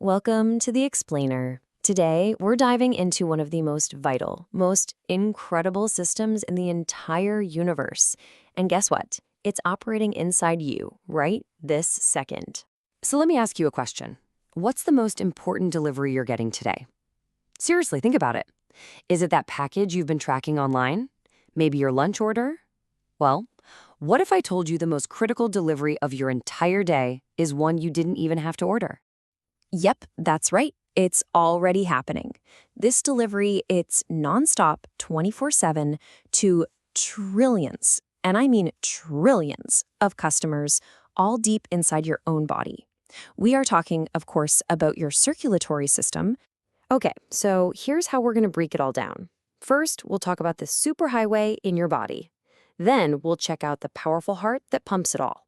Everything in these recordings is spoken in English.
Welcome to The Explainer. Today, we're diving into one of the most vital, most incredible systems in the entire universe. And guess what? It's operating inside you right this second. So let me ask you a question. What's the most important delivery you're getting today? Seriously, think about it. Is it that package you've been tracking online? Maybe your lunch order? Well, what if I told you the most critical delivery of your entire day is one you didn't even have to order? Yep, that's right. It's already happening. This delivery, it's nonstop, 24/7 to trillions, and I mean trillions, of customers, all deep inside your own body. We are talking, of course, about your circulatory system. Okay, so here's how we're going to break it all down. First, we'll talk about the superhighway in your body. Then we'll check out the powerful heart that pumps it all.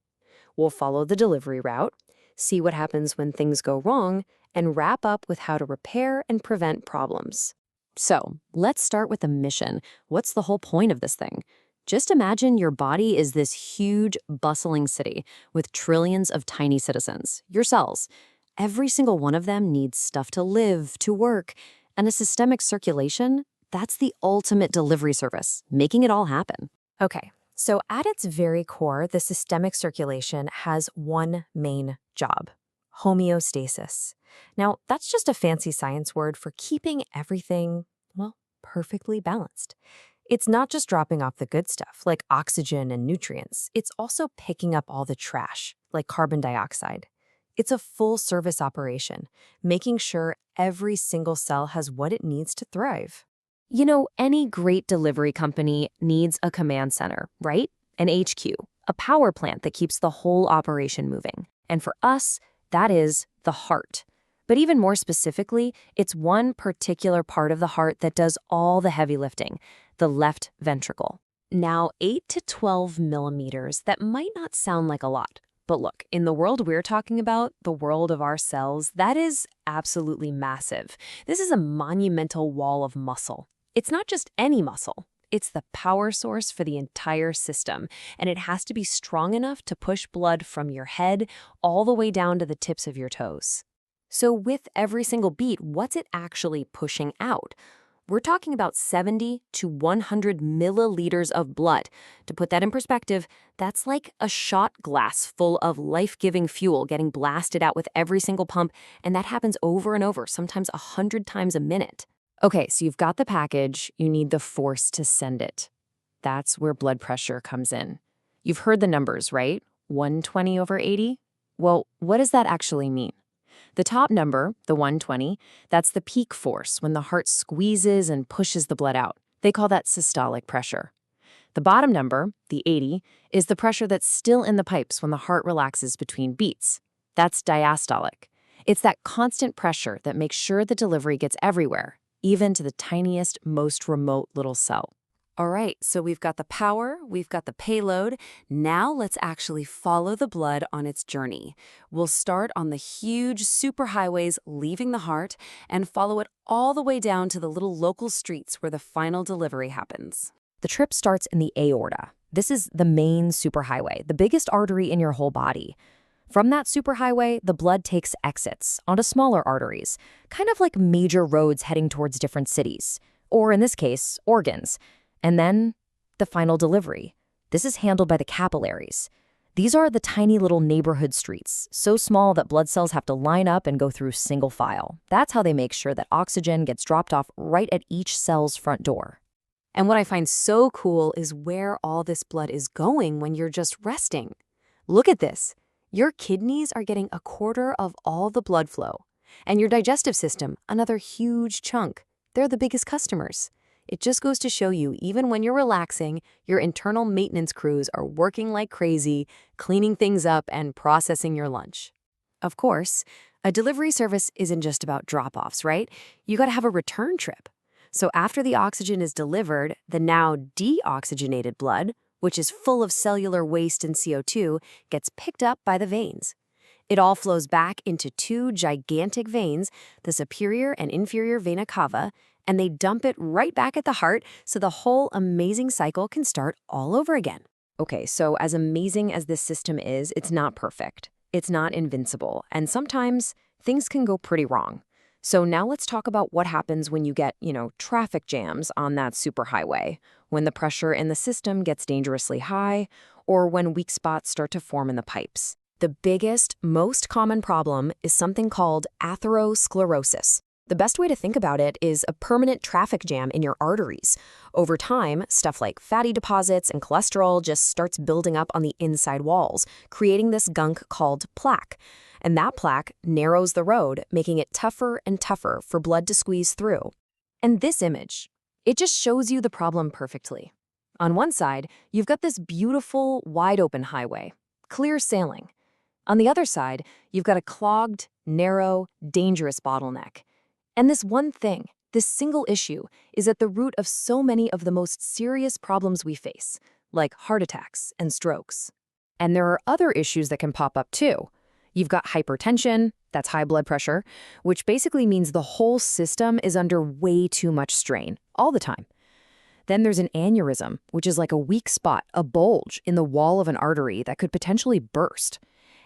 We'll follow the delivery route, see what happens when things go wrong, and wrap up with how to repair and prevent problems. So, let's start with the mission. What's the whole point of this thing? Just imagine your body is this huge, bustling city with trillions of tiny citizens, your cells. Every single one of them needs stuff to live, to work, and a systemic circulation, that's the ultimate delivery service, making it all happen. Okay, so at its very core, the systemic circulation has one main job: homeostasis. Now, that's just a fancy science word for keeping everything, well, perfectly balanced. It's not just dropping off the good stuff, like oxygen and nutrients. It's also picking up all the trash, like carbon dioxide. It's a full-service operation, making sure every single cell has what it needs to thrive. You know, any great delivery company needs a command center, right? An HQ, a power plant that keeps the whole operation moving. And for us, that is the heart. But even more specifically, it's one particular part of the heart that does all the heavy lifting, the left ventricle. Now, 8 to 12 millimeters, that might not sound like a lot. But look, in the world we're talking about, the world of our cells, that is absolutely massive. This is a monumental wall of muscle. It's not just any muscle. It's the power source for the entire system, and it has to be strong enough to push blood from your head all the way down to the tips of your toes. So with every single beat, what's it actually pushing out? We're talking about 70 to 100 milliliters of blood. To put that in perspective, that's like a shot glass full of life-giving fuel getting blasted out with every single pump, and that happens over and over, sometimes 100 times a minute. Okay, so you've got the package, you need the force to send it. That's where blood pressure comes in. You've heard the numbers, right? 120/80? Well, what does that actually mean? The top number, the 120, that's the peak force when the heart squeezes and pushes the blood out. They call that systolic pressure. The bottom number, the 80, is the pressure that's still in the pipes when the heart relaxes between beats. That's diastolic. It's that constant pressure that makes sure the delivery gets everywhere, even to the tiniest, most remote little cell. All right, so we've got the power, we've got the payload. Now let's actually follow the blood on its journey. We'll start on the huge superhighways leaving the heart and follow it all the way down to the little local streets where the final delivery happens. The trip starts in the aorta. This is the main superhighway, the biggest artery in your whole body. From that superhighway, the blood takes exits onto smaller arteries, kind of like major roads heading towards different cities, or in this case, organs. And then the final delivery. This is handled by the capillaries. These are the tiny little neighborhood streets, so small that blood cells have to line up and go through single file. That's how they make sure that oxygen gets dropped off right at each cell's front door. And what I find so cool is where all this blood is going when you're just resting. Look at this. Your kidneys are getting a quarter of all the blood flow. And your digestive system, another huge chunk. They're the biggest customers. It just goes to show you, even when you're relaxing, your internal maintenance crews are working like crazy, cleaning things up and processing your lunch. Of course, a delivery service isn't just about drop-offs, right? You gotta have a return trip. So after the oxygen is delivered, the now deoxygenated blood, which is full of cellular waste and CO2, gets picked up by the veins. It all flows back into two gigantic veins, the superior and inferior vena cava, and they dump it right back at the heart so the whole amazing cycle can start all over again. Okay, so as amazing as this system is, it's not perfect. It's not invincible, and sometimes things can go pretty wrong. So now let's talk about what happens when you get, traffic jams on that superhighway, when the pressure in the system gets dangerously high, or when weak spots start to form in the pipes. The biggest, most common problem is something called atherosclerosis. The best way to think about it is a permanent traffic jam in your arteries. Over time, stuff like fatty deposits and cholesterol just starts building up on the inside walls, creating this gunk called plaque. And that plaque narrows the road, making it tougher and tougher for blood to squeeze through. And this image, it just shows you the problem perfectly. On one side, you've got this beautiful, wide-open highway, clear sailing. On the other side, you've got a clogged, narrow, dangerous bottleneck. And this one thing, this single issue, is at the root of so many of the most serious problems we face, like heart attacks and strokes. And there are other issues that can pop up too. You've got hypertension, that's high blood pressure, which basically means the whole system is under way too much strain, all the time. Then there's an aneurysm, which is like a weak spot, a bulge in the wall of an artery that could potentially burst.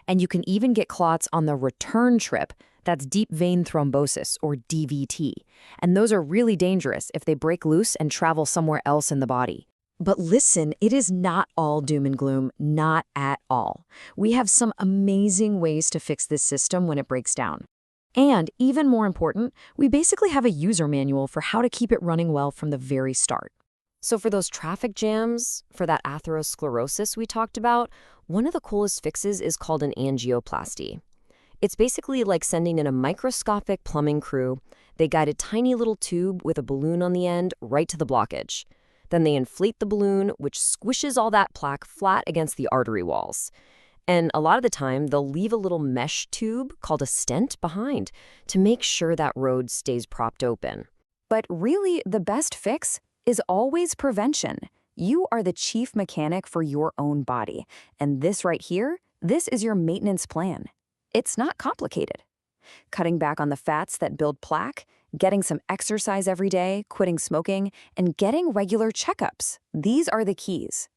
And you can even get clots on the return trip, that's deep vein thrombosis, or DVT. And those are really dangerous if they break loose and travel somewhere else in the body. But listen, it is not all doom and gloom, not at all. We have some amazing ways to fix this system when it breaks down. And even more important, we basically have a user manual for how to keep it running well from the very start. So for those traffic jams, for that atherosclerosis we talked about, one of the coolest fixes is called an angioplasty. It's basically like sending in a microscopic plumbing crew. They guide a tiny little tube with a balloon on the end right to the blockage. Then they inflate the balloon, which squishes all that plaque flat against the artery walls. And a lot of the time, they'll leave a little mesh tube called a stent behind to make sure that road stays propped open. But really, the best fix is always prevention. You are the chief mechanic for your own body. And this right here, this is your maintenance plan. It's not complicated. Cutting back on the fats that build plaque, getting some exercise every day, quitting smoking, and getting regular checkups. These are the keys.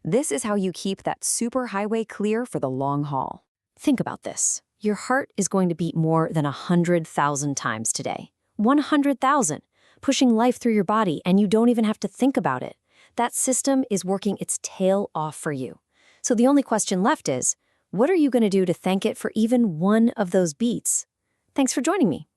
This is how you keep that superhighway clear for the long haul. Think about this. Your heart is going to beat more than 100,000 times today. 100,000, pushing life through your body, and you don't even have to think about it. That system is working its tail off for you. So the only question left is, what are you going to do to thank it for even one of those beats? Thanks for joining me.